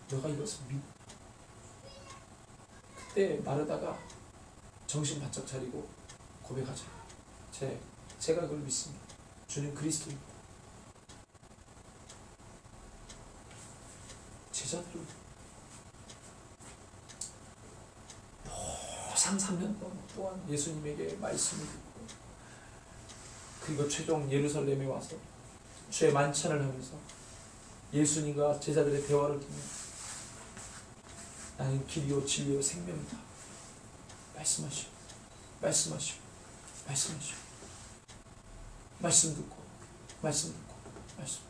너가 이것을 믿. 그때 마르다가 정신 바짝 차리고 고백하죠. 제가 그걸 믿습니다. 주는 그리스도입니다. 제자들은 노상 3년 동안 예수님에게 말씀을 듣고 그리고 최종 예루살렘에 와서 주의 만찬을 하면서 예수님과 제자들의 대화를 듣는 나는 길이요 진리요 생명이다. 말씀하시오. 말씀하시오. 말씀하시오. 말씀 듣고 말씀 듣고 말씀.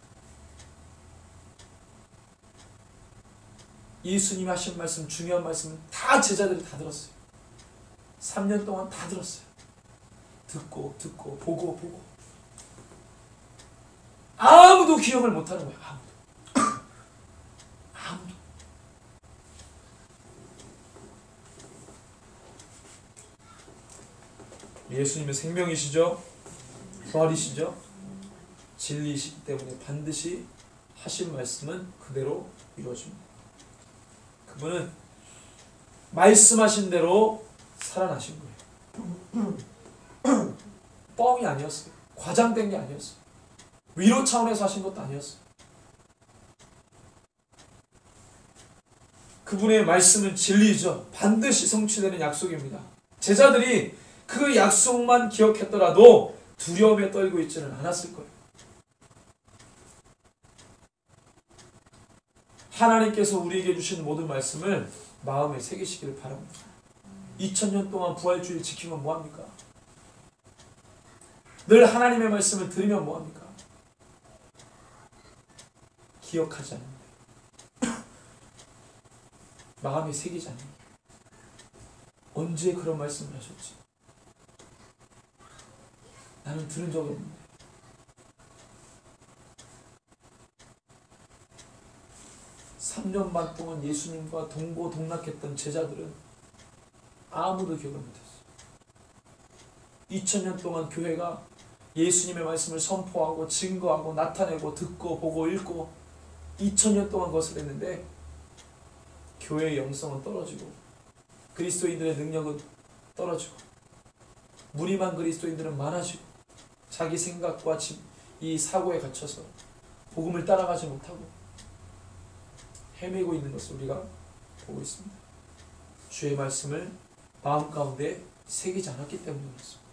예수님이 하신 말씀, 중요한 말씀은 다 제자들이 다 들었어요. 3년 동안 다 들었어요. 듣고 보고 아무도 기억을 못하는 거예요. 아무도. 예수님은 생명이시죠? 부활이시죠? 진리이시기 때문에 반드시 하신 말씀은 그대로 이루어집니다. 그분은 말씀하신 대로 살아나신 거예요. 뻥이 아니었어요. 과장된 게 아니었어요. 위로 차원에서 하신 것도 아니었어요. 그분의 말씀은 진리이죠. 반드시 성취되는 약속입니다. 제자들이 그 약속만 기억했더라도 두려움에 떨고 있지는 않았을 거예요. 하나님께서 우리에게 주신 모든 말씀을 마음에 새기시기를 바랍니다. 2000년 동안 부활주일 지키면 뭐합니까? 늘 하나님의 말씀을 들으면 뭐합니까? 기억하지 않는다. 마음에 새기지 않는다. 언제 그런 말씀을 하셨지? 나는 들은 적이 없는데. (3년) 반 동안 예수님과 동고동락했던 제자들은 아무도 기억을 못했어요. 2000년 동안 교회가 예수님의 말씀을 선포하고 증거하고 나타내고 듣고 보고 읽고 2000년 동안 그것을 했는데 교회의 영성은 떨어지고 그리스도인들의 능력은 떨어지고 무림한 그리스도인들은 많아지고 자기 생각과 이 사고에 갇혀서 복음을 따라가지 못하고 헤매고 있는 것을 우리가 보고 있습니다. 주의 말씀을 마음 가운데 새기지 않았기 때문이었습니다.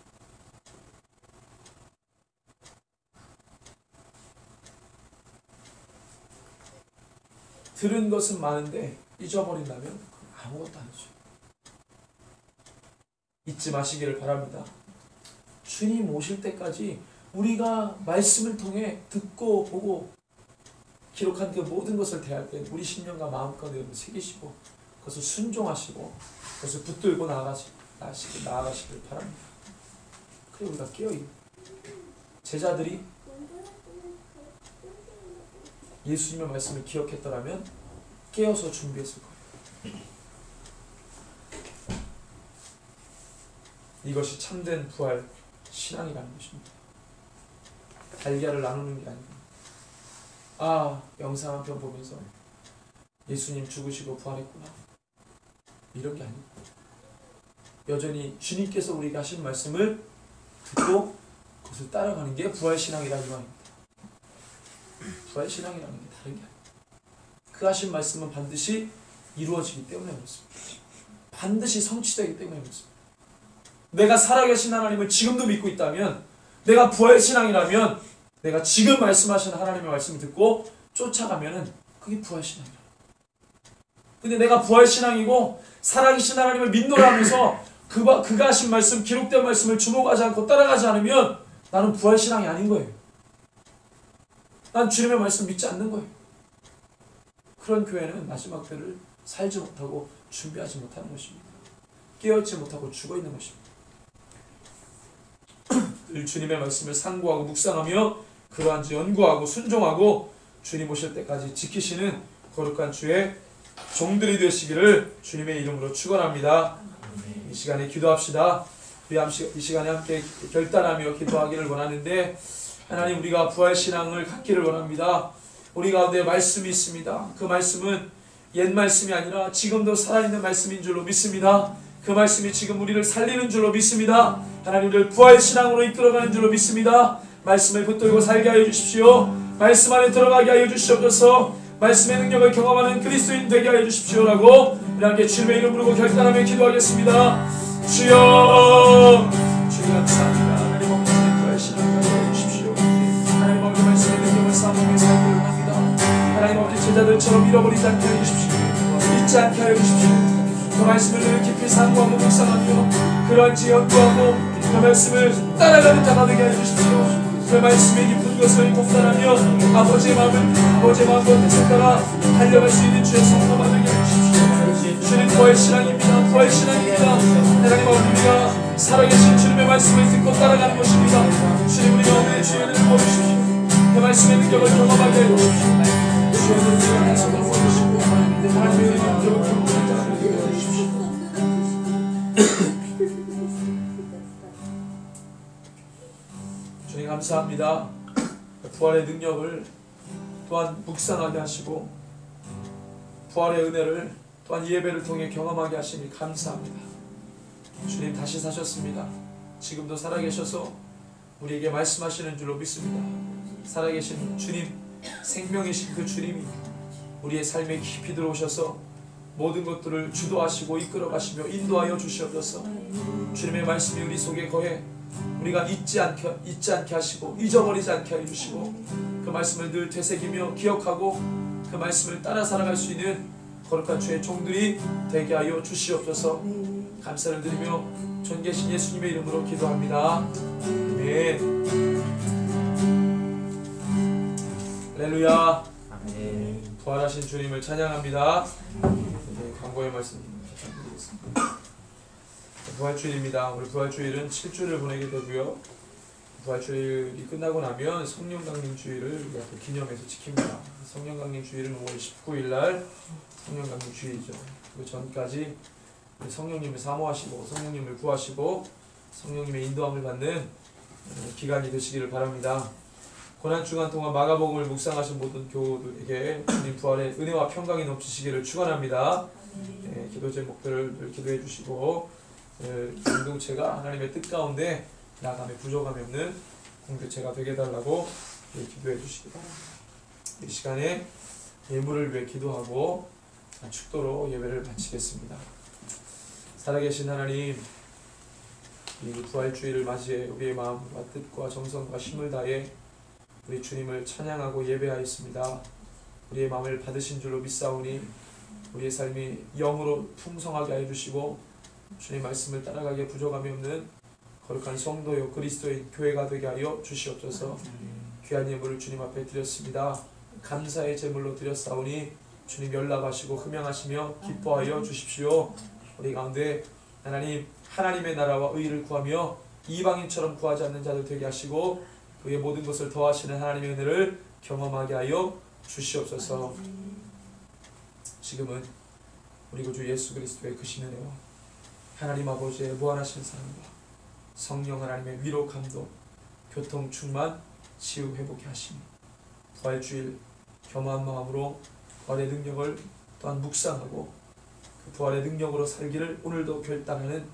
들은 것은 많은데 잊어버린다면 아무것도 아니죠. 잊지 마시기를 바랍니다. 주님 오실 때까지 우리가 말씀을 통해 듣고 보고 기록한 그 모든 것을 대할 때 우리 심령과 마음 가운데 새기시고 그것을 순종하시고 그것을 붙들고 나아가시길 바랍니다. 그래 우리가 깨어있는 제자들이 예수님의 말씀을 기억했더라면 깨어서 준비했을 거예요. 이것이 참된 부활 신앙이라는 것입니다. 달걀을 나누는 게 아니고 영상 한 편 보면서 예수님 죽으시고 부활했구나 이런 게 아니고 여전히 주님께서 우리에게 하신 말씀을 듣고 그것을 따라가는 게 부활신앙이라는 말입니다. 부활신앙이라는 게 다른 게 아니에요. 그 하신 말씀은 반드시 이루어지기 때문에 그렇습니다. 반드시 성취되기 때문에 그렇습니다. 내가 살아계신 하나님을 지금도 믿고 있다면, 내가 부활신앙이라면 내가 지금 말씀하시는 하나님의 말씀을 듣고 쫓아가면은 그게 부활신앙이라. 근데 내가 부활신앙이고 살아계신 하나님을 믿노라 하면서 그가 하신 말씀, 기록된 말씀을 주목하지 않고 따라가지 않으면 나는 부활신앙이 아닌 거예요. 난 주님의 말씀 믿지 않는 거예요. 그런 교회는 마지막 때를 살지 못하고 준비하지 못하는 것입니다. 깨어있지 못하고 죽어있는 것입니다. 늘 주님의 말씀을 상고하고 묵상하며 그러한지 연구하고 순종하고 주님 오실 때까지 지키시는 거룩한 주의 종들이 되시기를 주님의 이름으로 축원합니다. 이 시간에 기도합시다. 우리 이 시간에 함께 결단하며 기도하기를 원하는데, 하나님, 우리가 부활신앙을 갖기를 원합니다. 우리 가운데 말씀이 있습니다. 그 말씀은 옛 말씀이 아니라 지금도 살아있는 말씀인 줄로 믿습니다. 그 말씀이 지금 우리를 살리는 줄로 믿습니다. 하나님, 우리를 부활신앙으로 이끌어가는 줄로 믿습니다. 말씀을 붙들고 살게 하여 주십시오. 말씀 안에 들어가게 하여 주시옵소서. 말씀의 능력을 경험하는 그리스도인 되게 하여 주십시오라고 우리 함께 주님의 이름 부르고 결단하며 기도하겠습니다. 주여, 주님 감사합니다. 하나님 아버지, 부활신앙을 하여 주십시오. 하나님 아버지, 말씀의 능력을 사모하며 살기를 원합니다. 하나님 아버지, 제자들처럼 잃어버리지 않게 하여 주십시오. 잊지 않게 하여 주십시오. 그 말씀을 늘 깊이 상고하고 묵상하며 그런지 연구하고 그 말씀을 따라가는 자가 되게 하여 주십시오. 그 말씀의 깊은 것을 공단하며 아버지의 마음과 뜻을 따라 달려갈 수 있는 주의 성도가 되게 하여 주십시오. 주님 부활신앙입니다. 부활신앙입니다. 하나님 아버지, 우리가 살아계신 주님의 말씀을 듣고 따라가는 것입니다. 주님, 우리 가운데 주의 은혜를 부어주십시오. 그 말씀의 능력을 경험하게 해 주십시오. 주의 은혜를 계속 부어주시고 하나님의 은혜를 경험하는 자가 되게 해 주십시오. 주님 감사합니다. 부활의 능력을 또한 묵상하게 하시고 부활의 은혜를 또한 예배를 통해 경험하게 하시니 감사합니다. 주님 다시 사셨습니다. 지금도 살아계셔서 우리에게 말씀하시는 줄로 믿습니다. 살아계신 주님, 생명이신 그 주님이 우리의 삶에 깊이 들어오셔서 모든 것들을 주도하시고 이끌어가시며 인도하여 주시옵소서. 주님의 말씀이 우리 속에 거해 우리가 잊지 않게 하시고 잊어버리지 않게 해주시고 그 말씀을 늘 되새기며 기억하고 그 말씀을 따라 살아갈 수 있는 거룩한 주의 종들이 되게 하여 주시옵소서. 감사를 드리며 존귀하신 예수님의 이름으로 기도합니다. 아멘. 할렐루야. 부활하신 주님을 찬양합니다. 광고의 말씀 드리겠습니다. 부활주일입니다. 우리 부활주일은 7주를 보내게 되고요. 부활주일이 끝나고 나면 성령강림주일을 기념해서 지킵니다. 성령강림주일은 5월 19일 날 성령강림주일이죠. 그 전까지 성령님을 사모하시고 성령님을 구하시고 성령님의 인도함을 받는 기간이 되시기를 바랍니다. 고난주간 동안 마가복음을 묵상하신 모든 교우들에게 주님 부활의 은혜와 평강이 넘치시기를 축원합니다. 기도 제목들을 늘 기도해 주시고 공동체가 하나님의 뜻 가운데 나아감에 부족함이 없는 공동체가 되게 해달라고 기도해 주시기 바랍니다. 이 시간에 예물을 위해 기도하고 축도로 예배를 마치겠습니다. 살아계신 하나님, 이 부활주일을 맞이해 우리의 마음과 뜻과 정성과 힘을 다해 우리 주님을 찬양하고 예배하였습니다. 우리의 마음을 받으신 줄로 믿사오니 우리의 삶이 영으로 풍성하게 하여 주시고 주님 말씀을 따라가기에 부족함이 없는 거룩한 성도요 그리스도인 교회가 되게 하여 주시옵소서. 귀한 예물을 주님 앞에 드렸습니다. 감사의 제물로 드렸사오니 주님 연락하시고 흠양하시며 기뻐하여 주십시오. 우리 가운데 하나님의 나라와 의를 구하며 이방인처럼 구하지 않는 자들 되게 하시고 그의 모든 것을 더하시는 하나님의 은혜를 경험하게 하여 주시옵소서. 지금은 우리 구주 예수 그리스도의 크신 은혜와 하나님 아버지의 무한하신 사랑과 성령 하나님의 위로 감동, 교통 충만, 치유 회복케 하시니 부활주일 겸허한 마음으로 부활의 능력을 또한 묵상하고 그 부활의 능력으로 살기를 오늘도 결단하는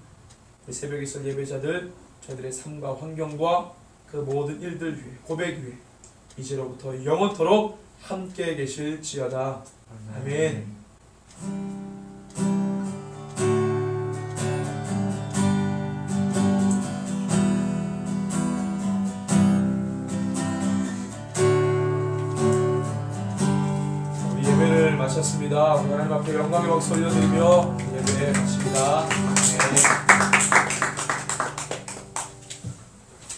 우리 새벽에 있을 예배자들, 저희들의 삶과 환경과 그 모든 일들 위해, 고백 위해 이제로부터 영원토록 함께 계실지어다. 아멘. 우리 예배를 마쳤습니다. 하나님 앞에 영광의 박수 올려드리며 예배 마칩니다. 아멘.